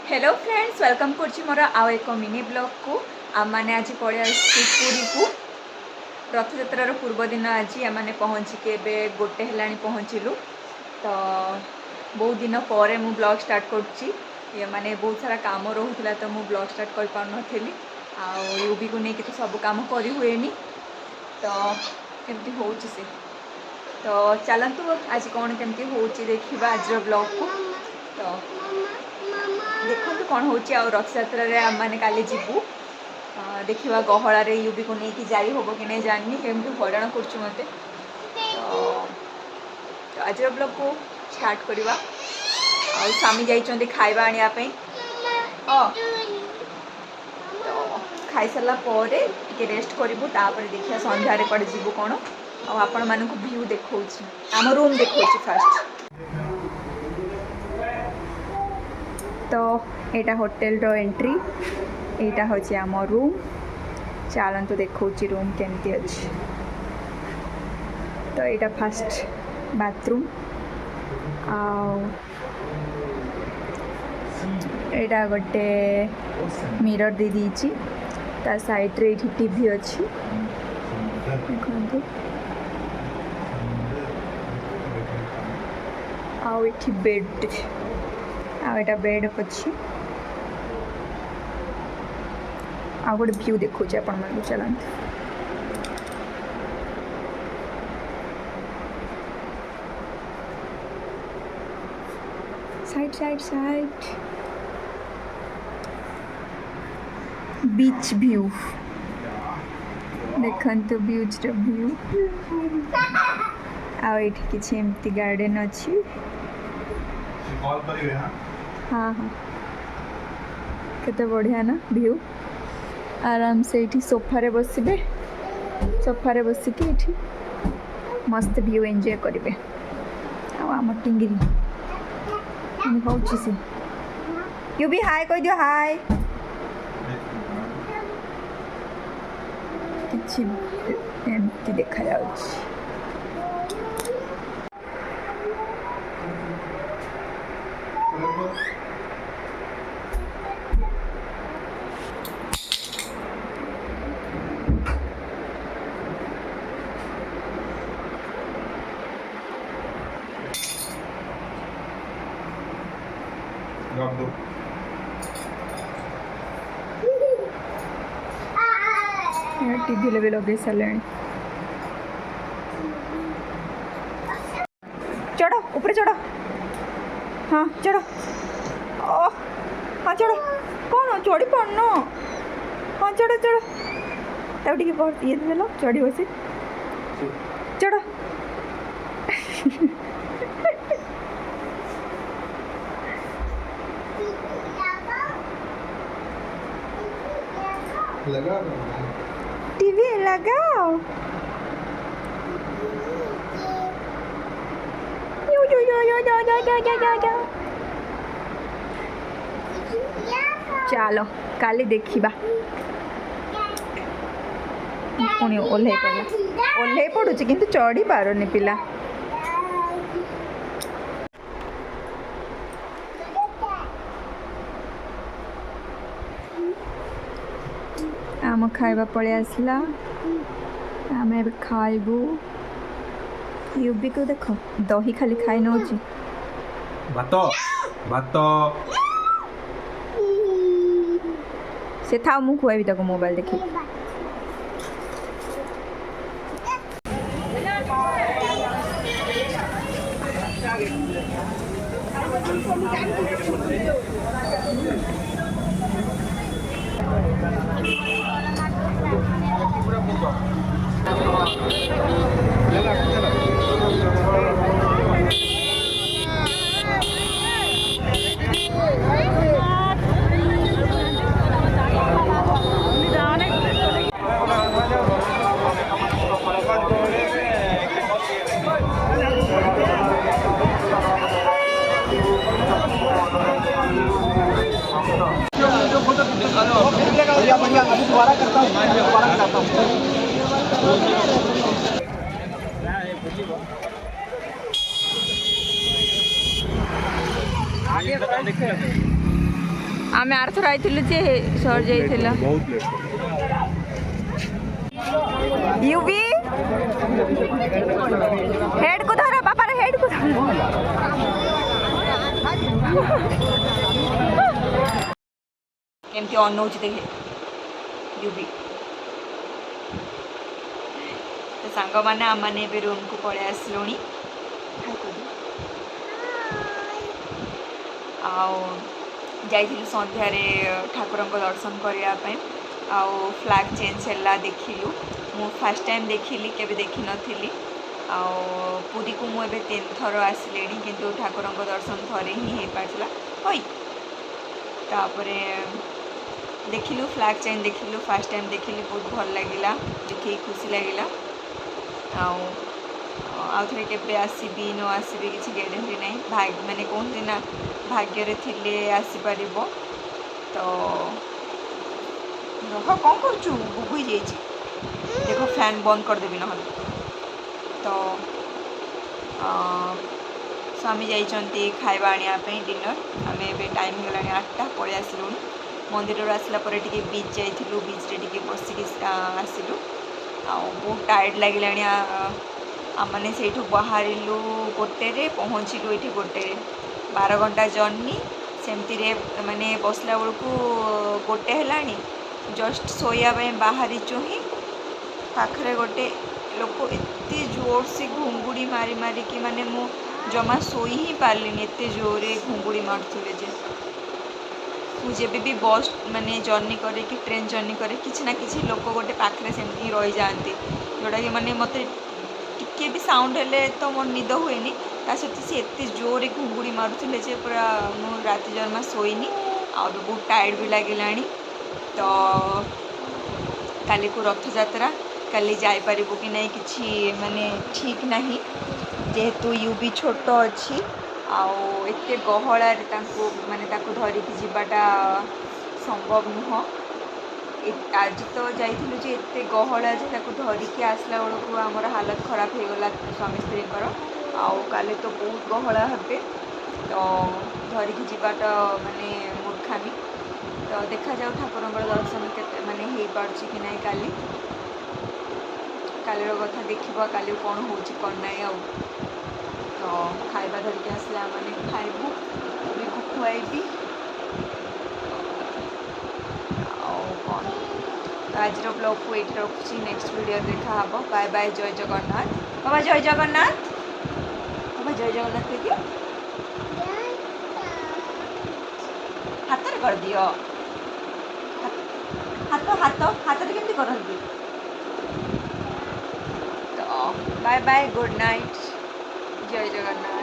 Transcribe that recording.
Hello friends welcome कर मोर आउ एक मिनी ब्लॉग को आम मैंने आज पड़े पुरी को रथ यात्रार पूर्व दिन आज आम पहुँचिके ए गोटे है पहुँचलु तो बहुत दिन पर मु ब्लॉग स्टार्ट कर माने बहुत सारा काम रोला तो मु ब्लॉग स्टार्ट कर पार नी यूबी को लेकिन तो सब कम कर हुए तो केमती हो तो चलतु आज कौन केमती हो देखा आज ब्लॉग को तो देखो कौन हो रथ यात्रा मैंने काली जीवु देखा गहलार यूबी को लेकिन जाई हम कि नहीं जानी केमती हैरान कर मत तो आज ब्लॉग को स्टार्ट करवा आ स्वामी जाइए खाଇବା आने तो खाई सारा टे रेस्ट करूँ तापर देखिए संध्यारे कड़े जीवु कौन आपण मानक व्यू देखा आम रूम देखा फास्ट तो यहाँ होटेल रो एंट्री यहाँ हूँ आम रूम चलतु देखा रूम केमती अच्छी तो यहाँ फास्ट बाथरूम आटा गोटे मिरर दे दीची ता साइड रे टीवी अच्छी देखो आउ ये बेड आटा बेड अच्छी आ गोटे व्यू देखो आपण मन चलते side side side beach view देखते बीच व्यू आठ किसी एमती गार्डन अच्छी हाँ हाँ केते बढ़िया ना व्यू आराम से ये सोफारे बसबे सोफारे बसिकी ये मस्त व्यू एंजॉय करेंगे आम टिंगिरी हूँ सी यू भी हाय कह दियो हाय किसी एमती देखा जाउछि टीवी भी लगे सारे चढ़ो ऊपर चढ़ो हाँ चढ़ो हाँ चढ़ो कौन चढ़ी पान हाँ चढ़ो चढ़ो तब टे बहुत ये देल चढ़ी बस चढ़ो लगा टीवी लगाओ यो यो यो यो यो यो यो यो यो यो चलो काली देखा पुणी ओह्ल पड़ा ओह्ल पड़ू कि चढ़ी पारनी पिला आम खाइबा पड़े आसला आम ए खाइबू यूबी को देख दही खाली खाई नौ भात भात से था मु खुआबी तक मोबाइल देखी बढ़िया बढ़िया अभी दोबारा करता हूँ आगे ଆମେ ଆରଥର ଆଇଥିଲୁ ଯେ ସରି ଯାଇଥିଲା ବହୁତ ଲେଟ୍ यूवी हेड को धरो पापा रे हेड को धरो केमती अनौची देखे यूवी तो सांग मैंने आम मैंने रूम को पलि आसलुणी जाइलु संध्यारे ठाकुर दर्शन करने फ्लैग चेंज है देखिलु मु फर्स्ट टाइम देखिली केबे देखी नथिली पुरी को मुझे 3 थर आसिले किंतु ठाकुर दर्शन थरे ही हो पार्ला हई तापरे देखिलु फ्लैग चेंज देखिलु फर्स्ट टाइम देखिली बहुत भल लगिला देखिए खुशी लगिला आउे केबे आसबि न आसबि किसी ग्यारंटी नहीं भाग्य मैंने कहते ना भाग्य थे आसीपर तो रह कौन कर बुबुई जाइए देखो फैन बंद करदेवी ना तो स्वामी जाइए खाଇବା आने डिनर आम ए टाइम होगा 8टा पलि आसलु मंदिर आसला बीच जाइलु बीच रे टी बसिक आसलु बहुत टायर्ड लगे आमने से बाहरलु गोटे पहुँचलु ये गोटे 12 घंटा जर्नी सेमती माने बसला बेलू गोटे है जस्ट शोया बाहरी ही पाखरे गोटे लोक एत जोर से घुंगुड़ी मारी मारिकी माने मु जमा सोई ही पार्ली एत जोरे घुंगुड़ी मारुले मुझे भी बस माने जर्नी करे कि ट्रेन जर्नी करे किसी ना किसी लोक गोटे पाखे सेमती रही जाती जोटा कि माने मत टिके भी साउंड हेले तो मोर निद हुए ता सहित सी एत जोरे घुंगुड़ी मारुले जे पूरा मु राति जमा सोईनी आ बहुत टायर्ड भी लगे तो काली को रथ यात्रा काली जापर कि नहीं किसी माने ठीक नहीं जेहेतु यू भी छोट अच्छी आते गहलार माने धरिकी जावाटा संभव नुह आज तो जाइलु जे एत गहला जे धरिकी आसला बेलू आमर हालत खराब हो गला स्वामी स्त्री काली तो बहुत गहला हे तो धरिकी जावाटा माने मूर्खामी तो देखा जाऊ ठाकुर दर्शन के माने हो पार्ची कि नहीं काली कालीर कथा देखा काली कौन हो कौन ना तो खाଇବା धरिकी आसला मैंने खाइबू भी खुआबी कौन तो आज ब्लॉग को ये रखुची नेक्स्ट वीडियो देखा हम बाय बाय जय जगन्नाथ बाबा जय जगन्नाथ बाबा जय जगन्नाथ देखिए हाथ कर दियो हाथ हाथ हाथ केमती करती तो बाय बाय गुड नाइट जय जगन्नाथ।